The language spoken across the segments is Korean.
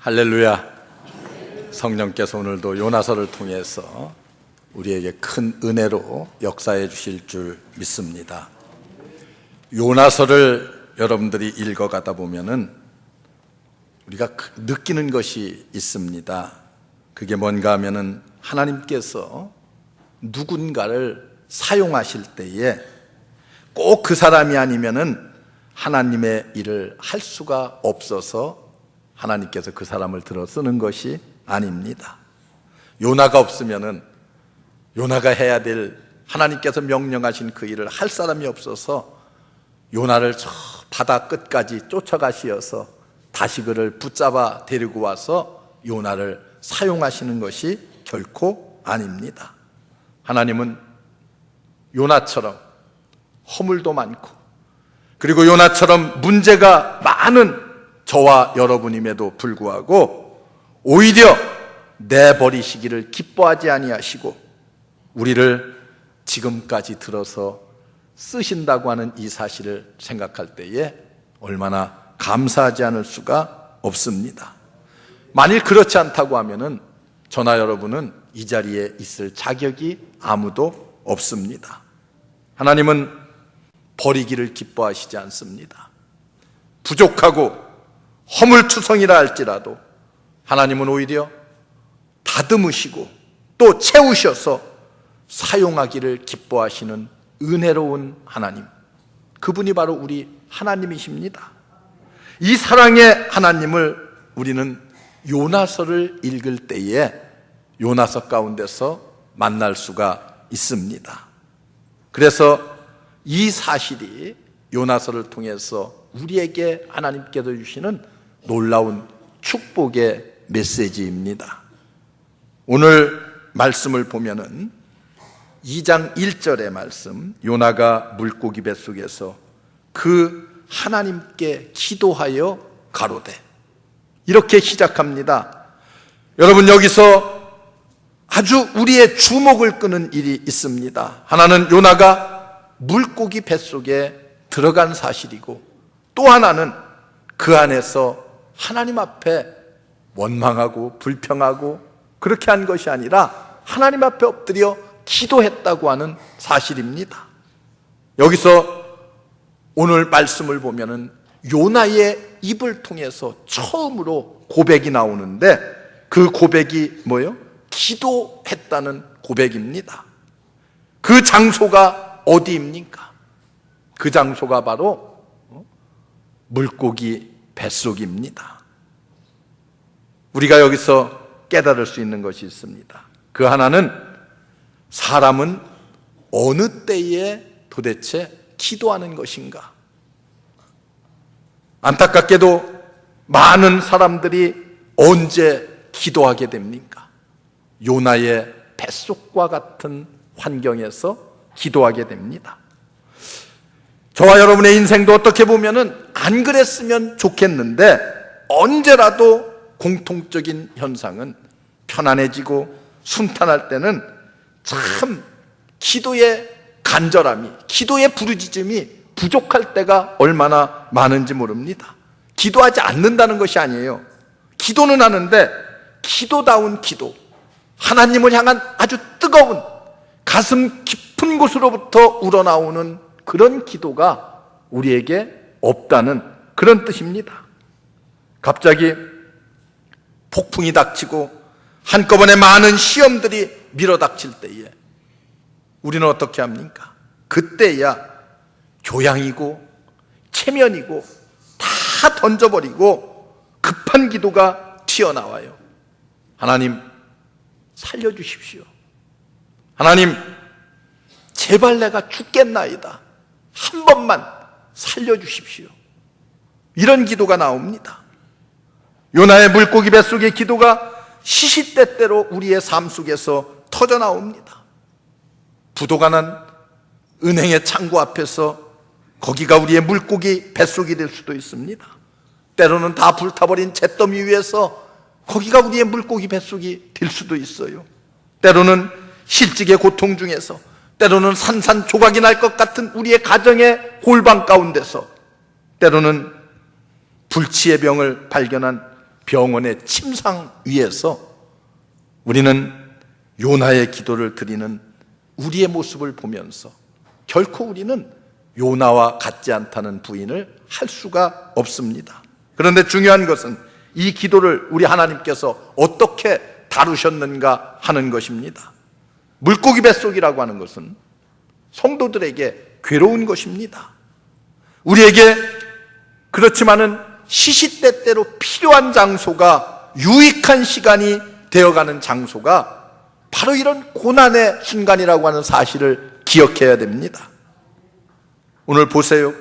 할렐루야. 성령께서 오늘도 요나서를 통해서 우리에게 큰 은혜로 역사해 주실 줄 믿습니다. 요나서를 여러분들이 읽어가다 보면은 우리가 느끼는 것이 있습니다. 그게 뭔가 하면은 하나님께서 누군가를 사용하실 때에 꼭 그 사람이 아니면은 하나님의 일을 할 수가 없어서 하나님께서 그 사람을 들어 쓰는 것이 아닙니다. 요나가 없으면은 요나가 해야 될 하나님께서 명령하신 그 일을 할 사람이 없어서 요나를 저 바다 끝까지 쫓아가시어서 다시 그를 붙잡아 데리고 와서 요나를 사용하시는 것이 결코 아닙니다. 하나님은 요나처럼 허물도 많고 그리고 요나처럼 문제가 많은 저와 여러분임에도 불구하고 오히려 내버리시기를 기뻐하지 아니하시고 우리를 지금까지 들어서 쓰신다고 하는 이 사실을 생각할 때에 얼마나 감사하지 않을 수가 없습니다. 만일 그렇지 않다고 하면은 저나 여러분은 이 자리에 있을 자격이 아무도 없습니다. 하나님은 버리기를 기뻐하시지 않습니다. 부족하고 허물투성이라 할지라도 하나님은 오히려 다듬으시고 또 채우셔서 사용하기를 기뻐하시는 은혜로운 하나님, 그분이 바로 우리 하나님이십니다. 이 사랑의 하나님을 우리는 요나서를 읽을 때에 요나서 가운데서 만날 수가 있습니다. 그래서 이 사실이 요나서를 통해서 우리에게 하나님께서 주시는 놀라운 축복의 메시지입니다. 오늘 말씀을 보면은 2장 1절의 말씀, 요나가 물고기 뱃속에서 그 하나님께 기도하여 가로되, 이렇게 시작합니다. 여러분, 여기서 아주 우리의 주목을 끄는 일이 있습니다. 하나는 요나가 물고기 뱃속에 들어간 사실이고, 또 하나는 그 안에서 하나님 앞에 원망하고 불평하고 그렇게 한 것이 아니라 하나님 앞에 엎드려 기도했다고 하는 사실입니다. 여기서 오늘 말씀을 보면은 요나의 입을 통해서 처음으로 고백이 나오는데 그 고백이 뭐예요? 기도했다는 고백입니다. 그 장소가 어디입니까? 그 장소가 바로 물고기 뱃속입니다. 우리가 여기서 깨달을 수 있는 것이 있습니다. 그 하나는 사람은 어느 때에 도대체 기도하는 것인가? 안타깝게도 많은 사람들이 언제 기도하게 됩니까? 요나의 뱃속과 같은 환경에서 기도하게 됩니다. 저와 여러분의 인생도 어떻게 보면은 안 그랬으면 좋겠는데 언제라도 공통적인 현상은 편안해지고 순탄할 때는 참 기도의 간절함이, 기도의 부르짖음이 부족할 때가 얼마나 많은지 모릅니다. 기도하지 않는다는 것이 아니에요. 기도는 하는데 기도다운 기도, 하나님을 향한 아주 뜨거운 가슴 깊은 곳으로부터 우러나오는 그런 기도가 우리에게 없다는 그런 뜻입니다. 갑자기 폭풍이 닥치고 한꺼번에 많은 시험들이 밀어닥칠 때에 우리는 어떻게 합니까? 그때야 교양이고 체면이고 다 던져버리고 급한 기도가 튀어나와요. 하나님 살려주십시오. 하나님 제발 내가 죽겠나이다. 한 번만 살려주십시오. 이런 기도가 나옵니다. 요나의 물고기 뱃속의 기도가 시시때때로 우리의 삶 속에서 터져 나옵니다. 부도가 난 은행의 창고 앞에서 거기가 우리의 물고기 뱃속이 될 수도 있습니다. 때로는 다 불타버린 잿더미 위에서 거기가 우리의 물고기 뱃속이 될 수도 있어요. 때로는 실직의 고통 중에서, 때로는 산산조각이 날 것 같은 우리의 가정의 골방 가운데서, 때로는 불치의 병을 발견한 병원의 침상 위에서 우리는 요나의 기도를 드리는 우리의 모습을 보면서 결코 우리는 요나와 같지 않다는 부인을 할 수가 없습니다. 그런데 중요한 것은 이 기도를 우리 하나님께서 어떻게 다루셨는가 하는 것입니다. 물고기 뱃속이라고 하는 것은 성도들에게 괴로운 것입니다. 우리에게 그렇지만은 시시때때로 필요한 장소가, 유익한 시간이 되어가는 장소가 바로 이런 고난의 순간이라고 하는 사실을 기억해야 됩니다. 오늘 보세요.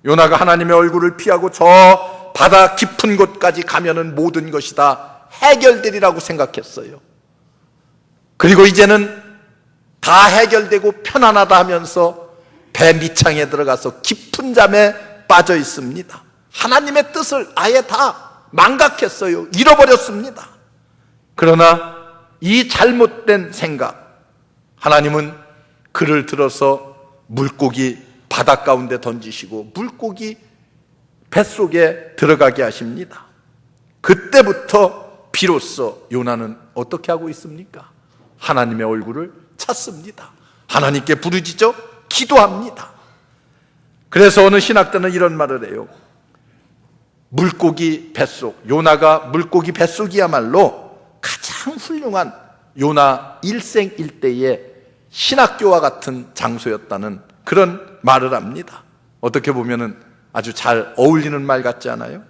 요나가 하나님의 얼굴을 피하고 저 바다 깊은 곳까지 가면은 모든 것이 다 해결되리라고 생각했어요. 그리고 이제는 다 해결되고 편안하다 하면서 배 밑창에 들어가서 깊은 잠에 빠져 있습니다. 하나님의 뜻을 아예 다 망각했어요. 잃어버렸습니다. 그러나 이 잘못된 생각, 하나님은 그를 들어서 물고기 바다 가운데 던지시고 물고기 뱃속에 들어가게 하십니다. 그때부터 비로소 요나는 어떻게 하고 있습니까? 하나님의 얼굴을 찾습니다. 하나님께 부르짖어 기도합니다. 그래서 어느 신학자는 이런 말을 해요. 물고기 뱃속, 요나가 물고기 뱃속이야말로 가장 훌륭한 요나 일생일대의 신학교와 같은 장소였다는 그런 말을 합니다. 어떻게 보면은 아주 잘 어울리는 말 같지 않아요?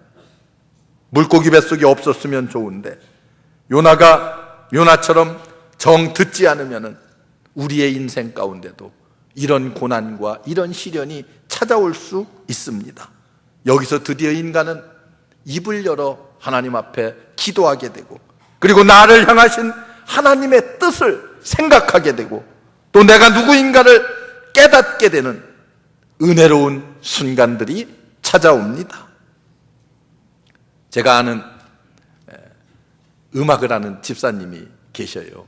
물고기 뱃속이 없었으면 좋은데 요나가 요나처럼 정 듣지 않으면은 우리의 인생 가운데도 이런 고난과 이런 시련이 찾아올 수 있습니다. 여기서 드디어 인간은 입을 열어 하나님 앞에 기도하게 되고, 그리고 나를 향하신 하나님의 뜻을 생각하게 되고, 또 내가 누구인가를 깨닫게 되는 은혜로운 순간들이 찾아옵니다. 제가 아는 음악을 하는 집사님이 계셔요.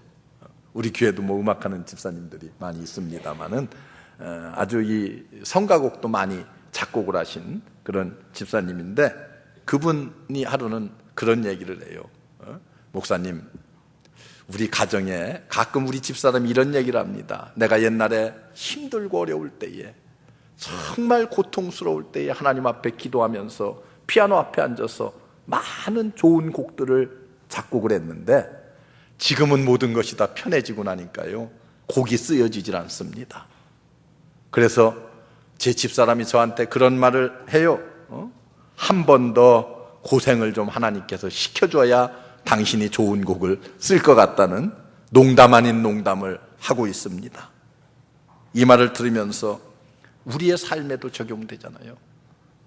우리 교회도 뭐 음악하는 집사님들이 많이 있습니다만은 아주 이 성가곡도 많이 작곡을 하신 그런 집사님인데, 그분이 하루는 그런 얘기를 해요. 목사님, 우리 가정에 가끔 우리 집사람이 이런 얘기를 합니다. 내가 옛날에 힘들고 어려울 때에, 정말 고통스러울 때에 하나님 앞에 기도하면서 피아노 앞에 앉아서 많은 좋은 곡들을 작곡을 했는데 지금은 모든 것이 다 편해지고 나니까요, 곡이 쓰여지질 않습니다. 그래서 제 집사람이 저한테 그런 말을 해요. 한 번 더 고생을 좀 하나님께서 시켜줘야 당신이 좋은 곡을 쓸 것 같다는 농담 아닌 농담을 하고 있습니다. 이 말을 들으면서 우리의 삶에도 적용되잖아요.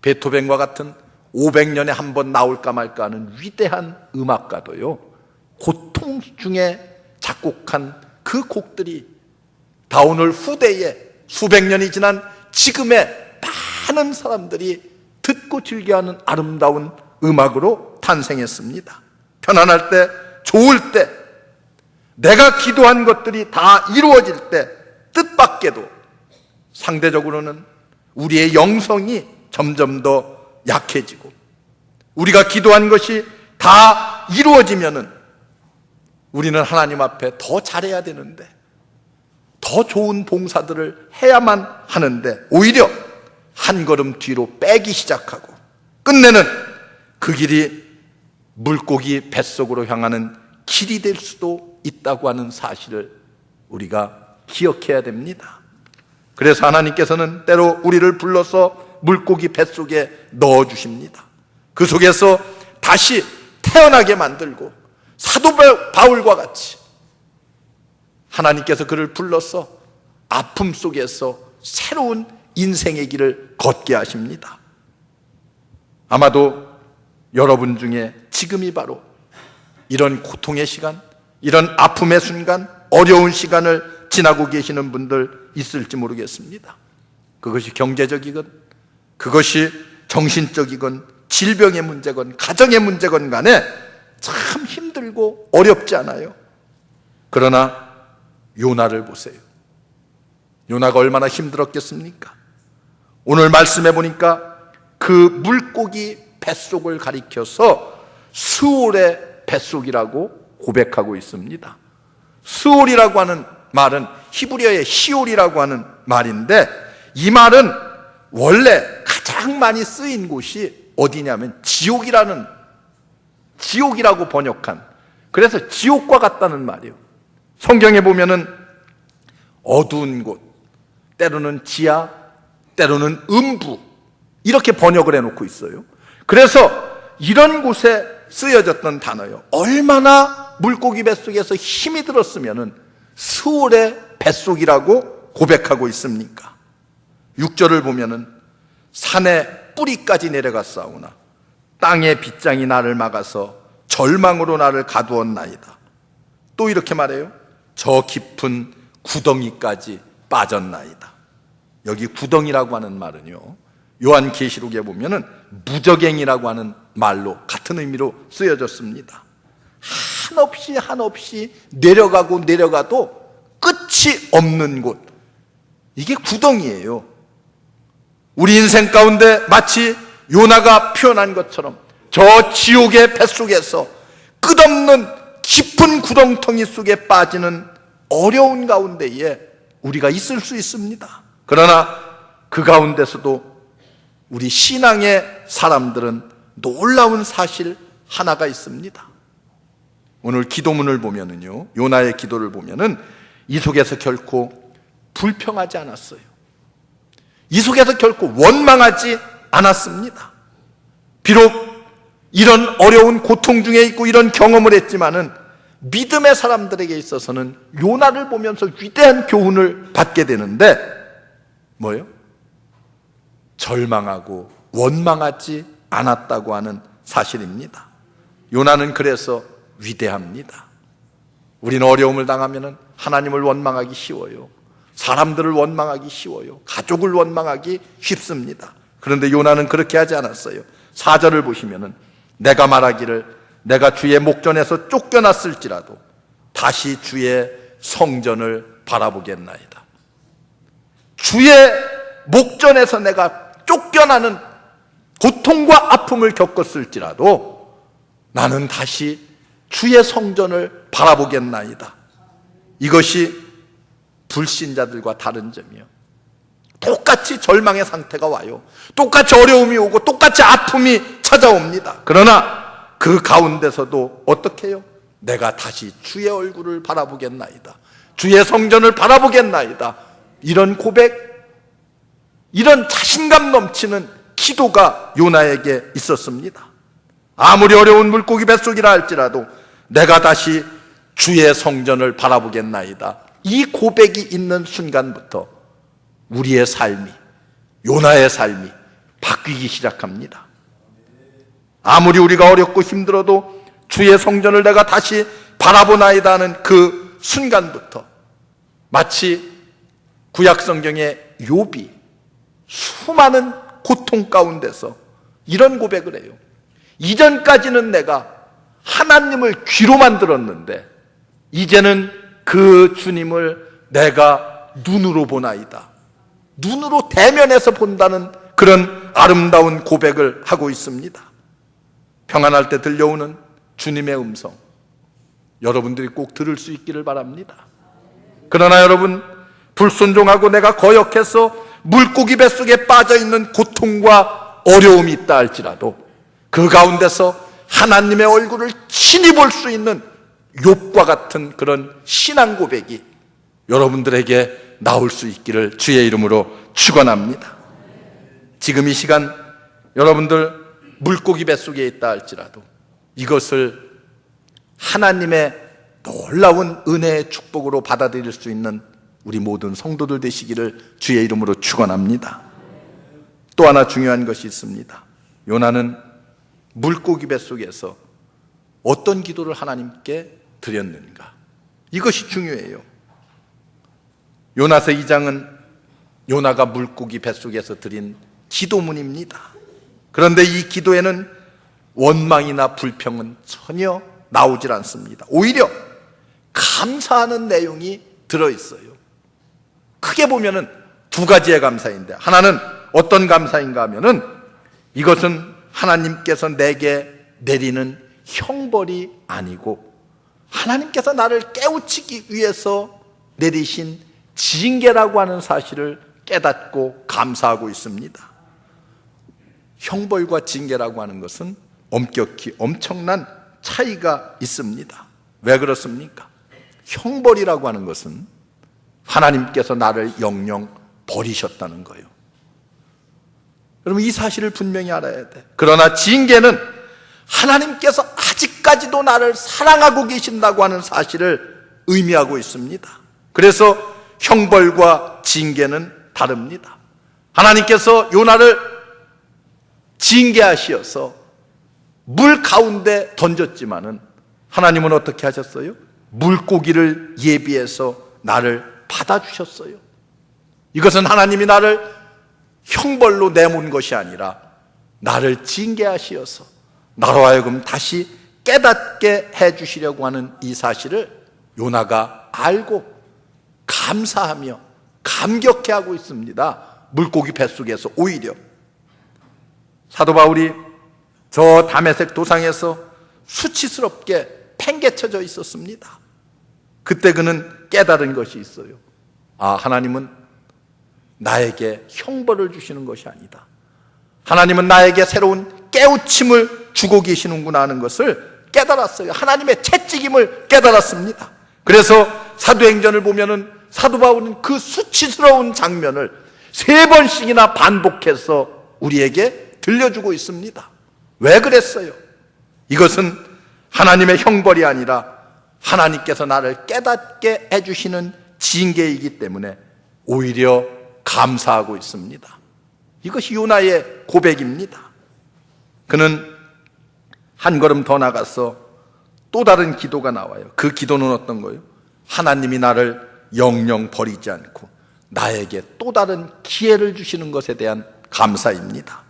베토벤과 같은 500년에 한 번 나올까 말까 하는 위대한 음악가도요, 고통 중에 작곡한 그 곡들이 다 오늘 후대에 수백 년이 지난 지금의 많은 사람들이 듣고 즐겨하는 아름다운 음악으로 탄생했습니다. 편안할 때, 좋을 때, 내가 기도한 것들이 다 이루어질 때, 뜻밖에도 상대적으로는 우리의 영성이 점점 더 약해지고, 우리가 기도한 것이 다 이루어지면은 우리는 하나님 앞에 더 잘해야 되는데, 더 좋은 봉사들을 해야만 하는데 오히려 한 걸음 뒤로 빼기 시작하고, 끝내는 그 길이 물고기 뱃속으로 향하는 길이 될 수도 있다고 하는 사실을 우리가 기억해야 됩니다. 그래서 하나님께서는 때로 우리를 불러서 물고기 뱃속에 넣어주십니다. 그 속에서 다시 태어나게 만들고, 사도 바울과 같이 하나님께서 그를 불러서 아픔 속에서 새로운 인생의 길을 걷게 하십니다. 아마도 여러분 중에 지금이 바로 이런 고통의 시간, 이런 아픔의 순간, 어려운 시간을 지나고 계시는 분들 있을지 모르겠습니다. 그것이 경제적이건, 그것이 정신적이건, 질병의 문제건, 가정의 문제건 간에 참 힘들고 어렵지 않아요. 그러나 요나를 보세요. 요나가 얼마나 힘들었겠습니까? 오늘 말씀해 보니까 그 물고기 뱃속을 가리켜서 스올의 뱃속이라고 고백하고 있습니다. 스올이라고 하는 말은 히브리어의 시올이라고 하는 말인데, 이 말은 원래 가장 많이 쓰인 곳이 어디냐면 지옥이라고 번역한, 그래서 지옥과 같다는 말이에요. 성경에 보면은 어두운 곳, 때로는 지하, 때로는 음부, 이렇게 번역을 해놓고 있어요. 그래서 이런 곳에 쓰여졌던 단어요. 얼마나 물고기 뱃속에서 힘이 들었으면은 스올의 뱃속이라고 고백하고 있습니까? 6절을 보면은 산의 뿌리까지 내려갔사오나 땅의 빗장이 나를 막아서 절망으로 나를 가두었나이다. 또 이렇게 말해요. 저 깊은 구덩이까지 빠졌나이다. 여기 구덩이라고 하는 말은요, 요한계시록에 보면은 무저갱이라고 하는 말로 같은 의미로 쓰여졌습니다. 한없이 내려가도 끝이 없는 곳, 이게 구덩이에요. 우리 인생 가운데 마치 요나가 표현한 것처럼 저 지옥의 뱃속에서 끝없는 깊은 구렁텅이 속에 빠지는 어려운 가운데에 우리가 있을 수 있습니다. 그러나 그 가운데서도 우리 신앙의 사람들은 놀라운 사실 하나가 있습니다. 오늘 기도문을 보면은요, 요나의 기도를 보면은 이 속에서 결코 불평하지 않았어요. 이 속에서 결코 원망하지 않았습니다. 비록 이런 어려운 고통 중에 있고 이런 경험을 했지만은 믿음의 사람들에게 있어서는 요나를 보면서 위대한 교훈을 받게 되는데, 뭐예요? 절망하고 원망하지 않았다고 하는 사실입니다. 요나는 그래서 위대합니다. 우리는 어려움을 당하면 하나님을 원망하기 쉬워요. 사람들을 원망하기 쉬워요. 가족을 원망하기 쉽습니다. 그런데 요나는 그렇게 하지 않았어요. 4절을 보시면은 내가 말하기를 내가 주의 목전에서 쫓겨났을지라도 다시 주의 성전을 바라보겠나이다. 주의 목전에서 내가 쫓겨나는 고통과 아픔을 겪었을지라도 나는 다시 주의 성전을 바라보겠나이다. 이것이 불신자들과 다른 점이요. 똑같이 절망의 상태가 와요. 똑같이 어려움이 오고 똑같이 아픔이 찾아옵니다. 그러나 그 가운데서도 어떻게 해요? 내가 다시 주의 얼굴을 바라보겠나이다. 주의 성전을 바라보겠나이다. 이런 고백, 이런 자신감 넘치는 기도가 요나에게 있었습니다. 아무리 어려운 물고기 뱃속이라 할지라도 내가 다시 주의 성전을 바라보겠나이다. 이 고백이 있는 순간부터 우리의 삶이, 요나의 삶이 바뀌기 시작합니다. 아무리 우리가 어렵고 힘들어도 주의 성전을 내가 다시 바라보나이다 하는 그 순간부터 마치 구약성경의 욥이 수많은 고통 가운데서 이런 고백을 해요. 이전까지는 내가 하나님을 귀로만 들었는데 이제는 그 주님을 내가 눈으로 보나이다. 눈으로 대면해서 본다는 그런 아름다운 고백을 하고 있습니다. 평안할 때 들려오는 주님의 음성, 여러분들이 꼭 들을 수 있기를 바랍니다. 그러나 여러분, 불순종하고 내가 거역해서 물고기 뱃속에 빠져있는 고통과 어려움이 있다 할지라도 그 가운데서 하나님의 얼굴을 친히 볼 수 있는 욥과 같은 그런 신앙 고백이 여러분들에게 나올 수 있기를 주의 이름으로 축원합니다. 지금 이 시간 여러분들 물고기 뱃속에 있다 할지라도 이것을 하나님의 놀라운 은혜의 축복으로 받아들일 수 있는 우리 모든 성도들 되시기를 주의 이름으로 축원합니다. 또 하나 중요한 것이 있습니다. 요나는 물고기 뱃속에서 어떤 기도를 하나님께 드렸는가? 이것이 중요해요. 요나서 2장은 요나가 물고기 뱃속에서 드린 기도문입니다. 그런데 이 기도에는 원망이나 불평은 전혀 나오질 않습니다. 오히려 감사하는 내용이 들어있어요. 크게 보면은 두 가지의 감사인데, 하나는 어떤 감사인가 하면은 이것은 하나님께서 내게 내리는 형벌이 아니고 하나님께서 나를 깨우치기 위해서 내리신 징계라고 하는 사실을 깨닫고 감사하고 있습니다. 형벌과 징계라고 하는 것은 엄격히 엄청난 차이가 있습니다. 왜 그렇습니까? 형벌이라고 하는 것은 하나님께서 나를 영영 버리셨다는 거예요. 여러분, 이 사실을 분명히 알아야 돼. 그러나 징계는 하나님께서 아직까지도 나를 사랑하고 계신다고 하는 사실을 의미하고 있습니다. 그래서 형벌과 징계는 다릅니다. 하나님께서 요나를 징계하시어서 물 가운데 던졌지만은 하나님은 어떻게 하셨어요? 물고기를 예비해서 나를 받아주셨어요. 이것은 하나님이 나를 형벌로 내몬 것이 아니라 나를 징계하시어서 나로 하여금 다시 깨닫게 해주시려고 하는 이 사실을 요나가 알고 감사하며 감격해하고 있습니다. 물고기 뱃속에서 오히려 사도 바울이 저 다메섹 도상에서 수치스럽게 팽개쳐져 있었습니다. 그때 그는 깨달은 것이 있어요. 아, 하나님은 나에게 형벌을 주시는 것이 아니다. 하나님은 나에게 새로운 깨우침을 주고 계시는구나 하는 것을 깨달았어요. 하나님의 채찍임을 깨달았습니다. 그래서 사도행전을 보면은 사도 바울은 그 수치스러운 장면을 3번씩이나 반복해서 우리에게 들려주고 있습니다. 왜 그랬어요? 이것은 하나님의 형벌이 아니라 하나님께서 나를 깨닫게 해주시는 징계이기 때문에 오히려 감사하고 있습니다. 이것이 요나의 고백입니다. 그는 한 걸음 더 나가서 또 다른 기도가 나와요. 그 기도는 어떤 거예요? 하나님이 나를 영영 버리지 않고 나에게 또 다른 기회를 주시는 것에 대한 감사입니다.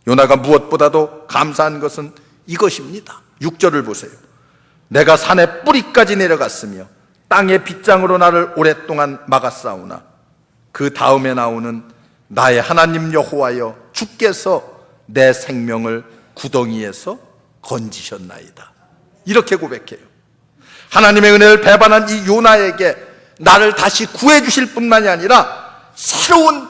요나가 무엇보다도 감사한 것은 이것입니다. 6절을 보세요. 내가 산의 뿌리까지 내려갔으며 땅의 빗장으로 나를 오랫동안 막았사오나 그 다음에 나오는 나의 하나님 여호와여 주께서 내 생명을 구덩이에서 건지셨나이다. 이렇게 고백해요. 하나님의 은혜를 배반한 이 요나에게 나를 다시 구해 주실 뿐만이 아니라 새로운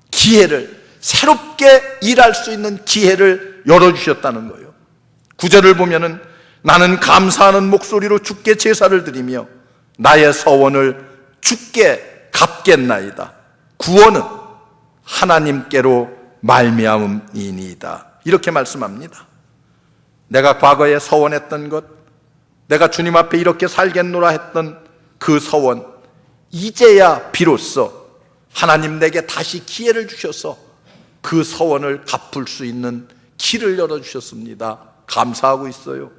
기회를, 새롭게 일할 수 있는 기회를 열어주셨다는 거예요. 9절을 보면은 나는 감사하는 목소리로 주께 제사를 드리며 나의 서원을 주께 갚겠나이다. 구원은 하나님께로 말미암음이니이다. 이렇게 말씀합니다. 내가 과거에 서원했던 것, 내가 주님 앞에 이렇게 살겠노라 했던 그 서원, 이제야 비로소 하나님 내게 다시 기회를 주셔서 그 서원을 갚을 수 있는 길을 열어주셨습니다. 감사하고 있어요.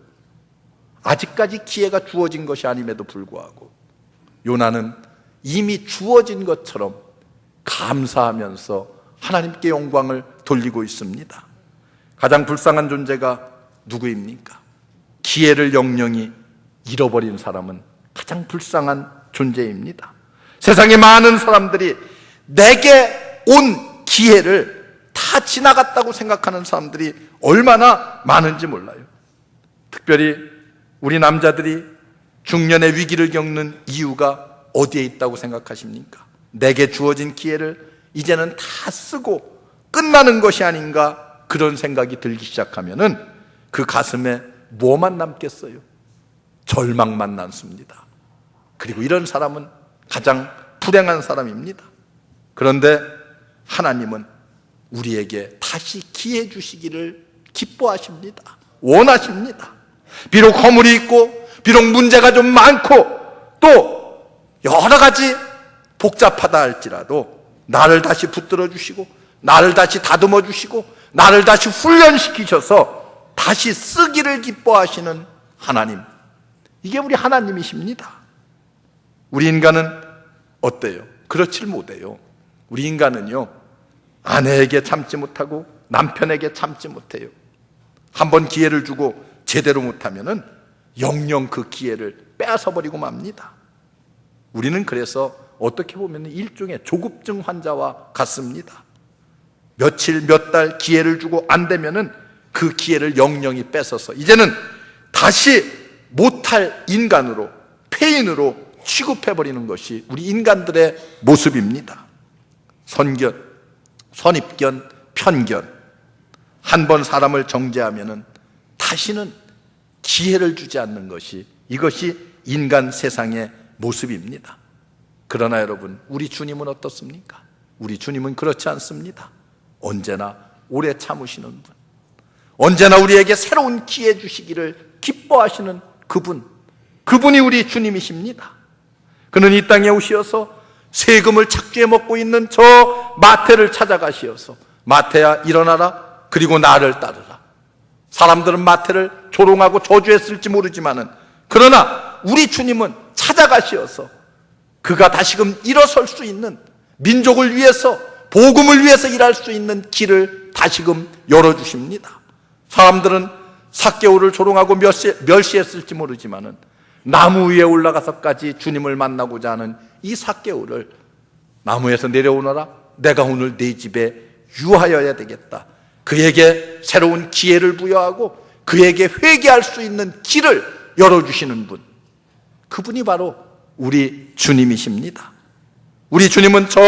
아직까지 기회가 주어진 것이 아님에도 불구하고 요나는 이미 주어진 것처럼 감사하면서 하나님께 영광을 돌리고 있습니다. 가장 불쌍한 존재가 누구입니까? 기회를 영영히 잃어버린 사람은 가장 불쌍한 존재입니다. 세상에 많은 사람들이 내게 온 기회를 다 지나갔다고 생각하는 사람들이 얼마나 많은지 몰라요. 특별히 우리 남자들이 중년의 위기를 겪는 이유가 어디에 있다고 생각하십니까? 내게 주어진 기회를 이제는 다 쓰고 끝나는 것이 아닌가, 그런 생각이 들기 시작하면은 그 가슴에 뭐만 남겠어요? 절망만 남습니다. 그리고 이런 사람은 가장 불행한 사람입니다. 그런데 하나님은 우리에게 다시 기회 주시기를 기뻐하십니다. 원하십니다. 비록 허물이 있고 비록 문제가 좀 많고 또 여러 가지 복잡하다 할지라도 나를 다시 붙들어 주시고 나를 다시 다듬어 주시고 나를 다시 훈련시키셔서 다시 쓰기를 기뻐하시는 하나님, 이게 우리 하나님이십니다. 우리 인간은 어때요? 그렇질 못해요. 우리 인간은요, 아내에게 참지 못하고 남편에게 참지 못해요. 한번 기회를 주고 제대로 못하면은 영영 그 기회를 빼앗아버리고 맙니다. 우리는 그래서 어떻게 보면 일종의 조급증 환자와 같습니다. 며칠 몇 달 기회를 주고 안 되면은 그 기회를 영영히 뺏어서 이제는 다시 못할 인간으로, 폐인으로 취급해버리는 것이 우리 인간들의 모습입니다. 선견, 선입견, 편견. 한 번 사람을 정죄하면은 다시는 기회를 주지 않는 것이, 이것이 인간 세상의 모습입니다. 그러나 여러분, 우리 주님은 어떻습니까? 우리 주님은 그렇지 않습니다. 언제나 오래 참으시는 분, 언제나 우리에게 새로운 기회 주시기를 기뻐하시는 그분이 우리 주님이십니다. 그는 이 땅에 오시어서 세금을 착취해 먹고 있는 저 마태를 찾아가시어서, 마태야 일어나라, 그리고 나를 따르라. 사람들은 마태를 조롱하고 저주했을지 모르지만은, 그러나 우리 주님은 찾아가시어서 그가 다시금 일어설 수 있는, 민족을 위해서, 복음을 위해서 일할 수 있는 길을 다시금 열어주십니다. 사람들은 삭개오를 조롱하고 멸시했을지 모르지만은 나무 위에 올라가서까지 주님을 만나고자 하는 이 삭개오를, 나무에서 내려오너라, 내가 오늘 네 집에 유하여야 되겠다, 그에게 새로운 기회를 부여하고 그에게 회개할 수 있는 길을 열어주시는 분, 그분이 바로 우리 주님이십니다. 우리 주님은 저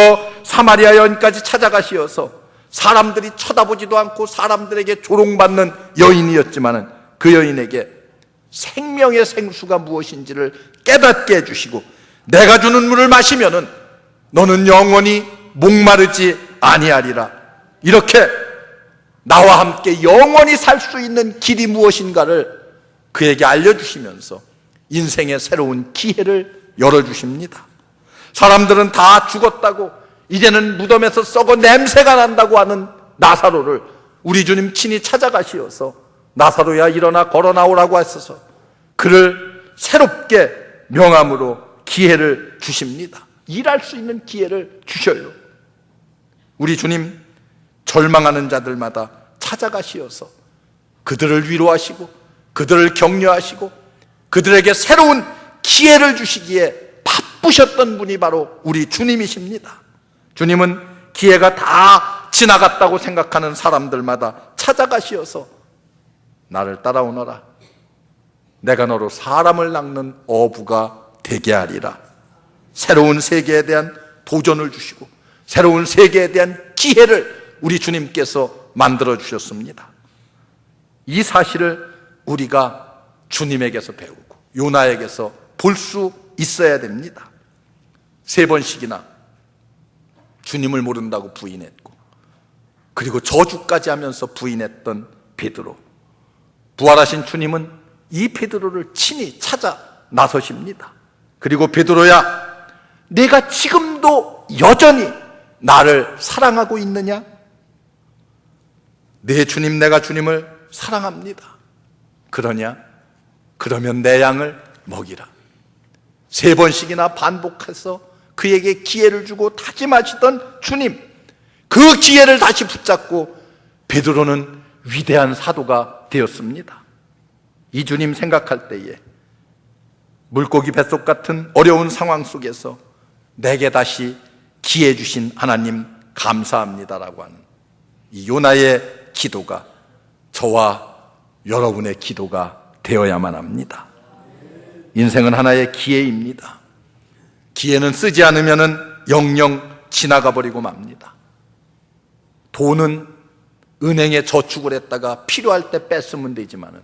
사마리아 여인까지 찾아가시어서 사람들이 쳐다보지도 않고 사람들에게 조롱받는 여인이었지만 그 여인에게 생명의 생수가 무엇인지를 깨닫게 해주시고, 내가 주는 물을 마시면은 너는 영원히 목마르지 아니하리라, 이렇게 나와 함께 영원히 살 수 있는 길이 무엇인가를 그에게 알려주시면서 인생의 새로운 기회를 열어주십니다. 사람들은 다 죽었다고, 이제는 무덤에서 썩어 냄새가 난다고 하는 나사로를 우리 주님 친히 찾아가시어서, 나사로야 일어나 걸어 나오라고 하셔서 그를 새롭게 명함으로 기회를 주십니다. 일할 수 있는 기회를 주셔요. 우리 주님 절망하는 자들마다 찾아가시어서 그들을 위로하시고 그들을 격려하시고 그들에게 새로운 기회를 주시기에 바쁘셨던 분이 바로 우리 주님이십니다. 주님은 기회가 다 지나갔다고 생각하는 사람들마다 찾아가시어서 나를 따라오너라, 내가 너로 사람을 낚는 어부가 되게 하리라. 새로운 세계에 대한 도전을 주시고 새로운 세계에 대한 기회를 우리 주님께서 만들어 주셨습니다. 이 사실을 우리가 주님에게서 배우고 요나에게서 볼 수 있어야 됩니다. 3번씩이나 주님을 모른다고 부인했고, 그리고 저주까지 하면서 부인했던 베드로, 부활하신 주님은 이 베드로를 친히 찾아 나서십니다. 그리고 베드로야, 내가 지금도 여전히 나를 사랑하고 있느냐? 내 주님, 내가 주님을 사랑합니다. 그러냐? 그러면 내 양을 먹이라. 3번씩이나 반복해서 그에게 기회를 주고 다짐하시던 주님, 그 기회를 다시 붙잡고 베드로는 위대한 사도가 되었습니다. 이 주님 생각할 때에 물고기 뱃속 같은 어려운 상황 속에서 내게 다시 기회 주신 하나님 감사합니다라고 하는 이 요나의 기도가 저와 여러분의 기도가 되어야만 합니다. 인생은 하나의 기회입니다. 기회는 쓰지 않으면 영영 지나가 버리고 맙니다. 돈은 은행에 저축을 했다가 필요할 때 뺐으면 되지만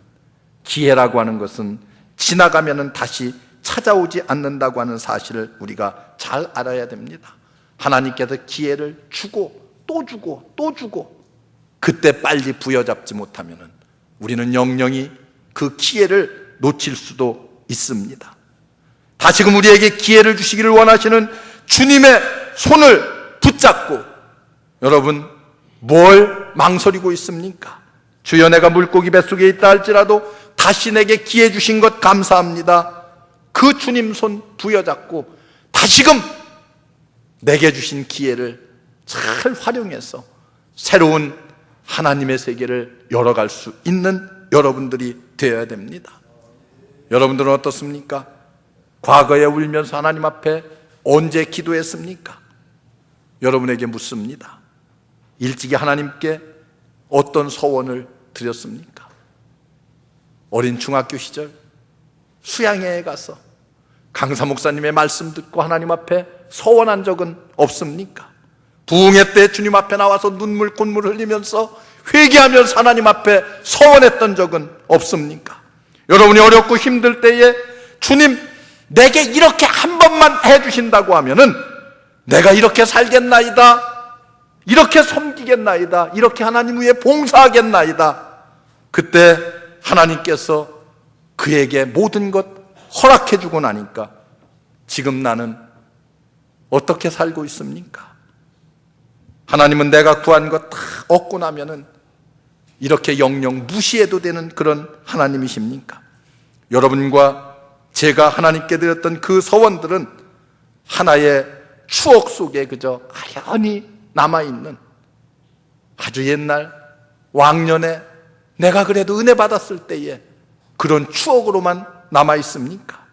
기회라고 하는 것은 지나가면 다시 찾아오지 않는다고 하는 사실을 우리가 잘 알아야 됩니다. 하나님께서 기회를 주고 또 주고 또 주고 그때 빨리 부여잡지 못하면 우리는 영영이 그 기회를 놓칠 수도 있습니다. 다시금 우리에게 기회를 주시기를 원하시는 주님의 손을 붙잡고, 여러분 뭘 망설이고 있습니까? 주여, 내가 물고기 뱃속에 있다 할지라도 다시 내게 기회 주신 것 감사합니다. 그 주님 손 부여잡고 다시금 내게 주신 기회를 잘 활용해서 새로운 하나님의 세계를 열어갈 수 있는 여러분들이 되어야 됩니다. 여러분들은 어떻습니까? 과거에 울면서 하나님 앞에 언제 기도했습니까? 여러분에게 묻습니다. 일찍이 하나님께 어떤 서원을 드렸습니까? 어린 중학교 시절 수양회에 가서 강사 목사님의 말씀 듣고 하나님 앞에 서원한 적은 없습니까? 부흥회 때 주님 앞에 나와서 눈물 콧물 흘리면서 회개하면서 하나님 앞에 서원했던 적은 없습니까? 여러분이 어렵고 힘들 때에 주님 내게 이렇게 한 번만 해주신다고 하면은 내가 이렇게 살겠나이다, 이렇게 섬기겠나이다, 이렇게 하나님 위해 봉사하겠나이다. 그때 하나님께서 그에게 모든 것 허락해주고 나니까 지금 나는 어떻게 살고 있습니까? 하나님은 내가 구한 것 다 얻고 나면은 이렇게 영영 무시해도 되는 그런 하나님이십니까? 여러분과 제가 하나님께 드렸던 그 서원들은 하나의 추억 속에 그저 아련히 남아있는 아주 옛날 왕년에 내가 그래도 은혜 받았을 때에 그런 추억으로만 남아있습니까?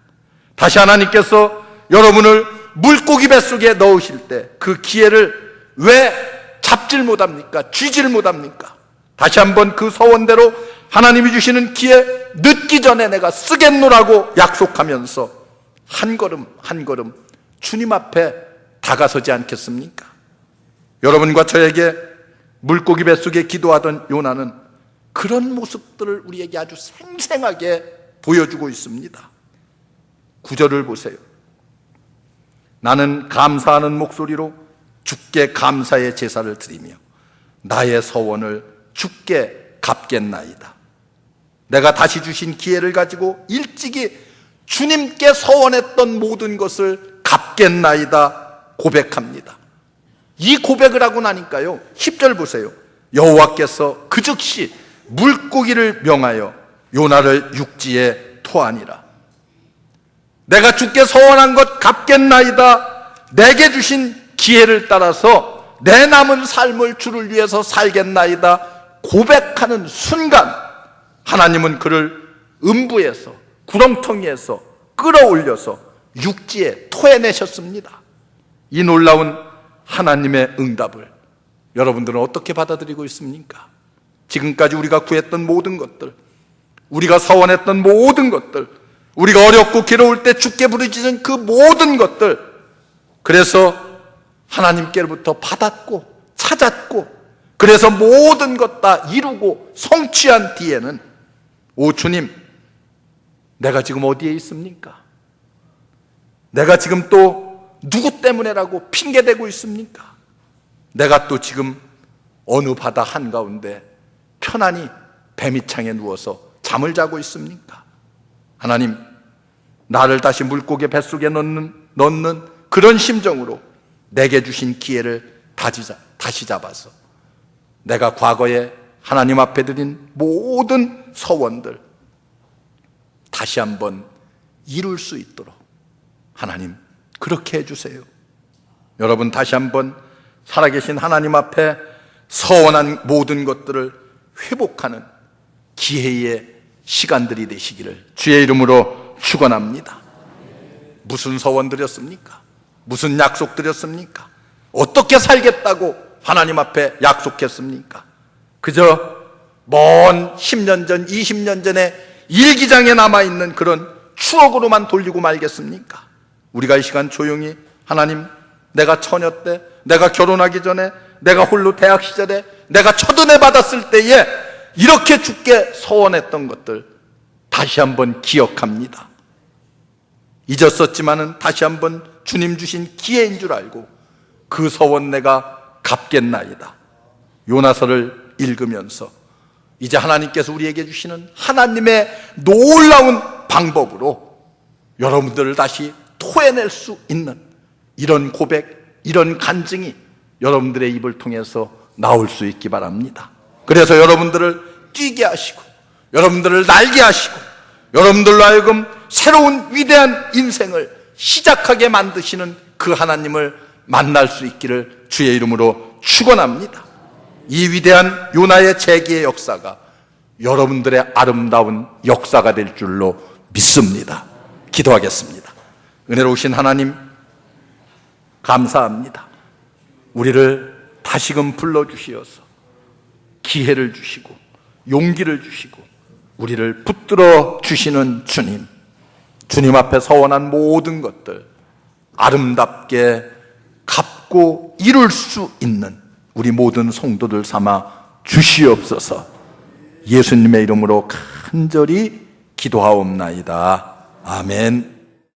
다시 하나님께서 여러분을 물고기 뱃속에 넣으실 때 그 기회를 왜 잡질 못합니까? 쥐질 못합니까? 다시 한번 그 서원대로 하나님이 주시는 기회 늦기 전에 내가 쓰겠노라고 약속하면서 한 걸음 한 걸음 주님 앞에 다가서지 않겠습니까? 여러분과 저에게 물고기 뱃속에 기도하던 요나는 그런 모습들을 우리에게 아주 생생하게 보여주고 있습니다. 9절을 보세요. 나는 감사하는 목소리로 주께 감사의 제사를 드리며 나의 서원을 주께 갚겠나이다. 내가 다시 주신 기회를 가지고 일찍이 주님께 서원했던 모든 것을 갚겠나이다 고백합니다. 이 고백을 하고 나니까요 10절 보세요. 여호와께서 그 즉시 물고기를 명하여 요나를 육지에 토하니라. 내가 주께 서원한 것 갚겠나이다. 내게 주신 기회를 따라서 내 남은 삶을 주를 위해서 살겠나이다 고백하는 순간 하나님은 그를 음부에서 구렁텅이에서 끌어올려서 육지에 토해내셨습니다. 이 놀라운 하나님의 응답을 여러분들은 어떻게 받아들이고 있습니까? 지금까지 우리가 구했던 모든 것들, 우리가 서원했던 모든 것들, 우리가 어렵고 괴로울 때 주께 부르짖은 그 모든 것들, 그래서 하나님께로부터 받았고 찾았고 그래서 모든 것 다 이루고 성취한 뒤에는 오 주님, 내가 지금 어디에 있습니까? 내가 지금 또 누구 때문에라고 핑계대고 있습니까? 내가 또 지금 어느 바다 한가운데 편안히 배밑창에 누워서 잠을 자고 있습니까? 하나님, 나를 다시 물고기 뱃속에 넣는 그런 심정으로 내게 주신 기회를 다시 잡아서 내가 과거에 하나님 앞에 드린 모든 서원들 다시 한번 이룰 수 있도록 하나님 그렇게 해주세요. 여러분 다시 한번 살아계신 하나님 앞에 서원한 모든 것들을 회복하는 기회의 시간들이 되시기를 주의 이름으로 축원합니다. 무슨 서원 드렸습니까? 무슨 약속 드렸습니까? 어떻게 살겠다고 하나님 앞에 약속했습니까? 그저 먼 10년 전, 20년 전에 일기장에 남아있는 그런 추억으로만 돌리고 말겠습니까? 우리가 이 시간 조용히 하나님, 내가 처녀 때, 내가 결혼하기 전에, 내가 홀로 대학 시절에, 내가 첫 은혜 받았을 때에 이렇게 주께 서원했던 것들 다시 한번 기억합니다. 잊었었지만은 다시 한번 주님 주신 기회인 줄 알고 그 서원 내가 갚겠나이다. 요나서를 읽으면서 이제 하나님께서 우리에게 주시는 하나님의 놀라운 방법으로 여러분들을 다시 토해낼 수 있는 이런 고백, 이런 간증이 여러분들의 입을 통해서 나올 수 있기 바랍니다. 그래서 여러분들을 뛰게 하시고 여러분들을 날게 하시고 여러분들로 하여금 새로운 위대한 인생을 시작하게 만드시는 그 하나님을 만날 수 있기를 주의 이름으로 축원합니다. 이 위대한 요나의 재기의 역사가 여러분들의 아름다운 역사가 될 줄로 믿습니다. 기도하겠습니다. 은혜로우신 하나님, 감사합니다. 우리를 다시금 불러주시어서 기회를 주시고 용기를 주시고 우리를 붙들어 주시는 주님, 주님 앞에 서원한 모든 것들 아름답게 갚고 이룰 수 있는 우리 모든 성도들 삼아 주시옵소서. 예수님의 이름으로 간절히 기도하옵나이다. 아멘.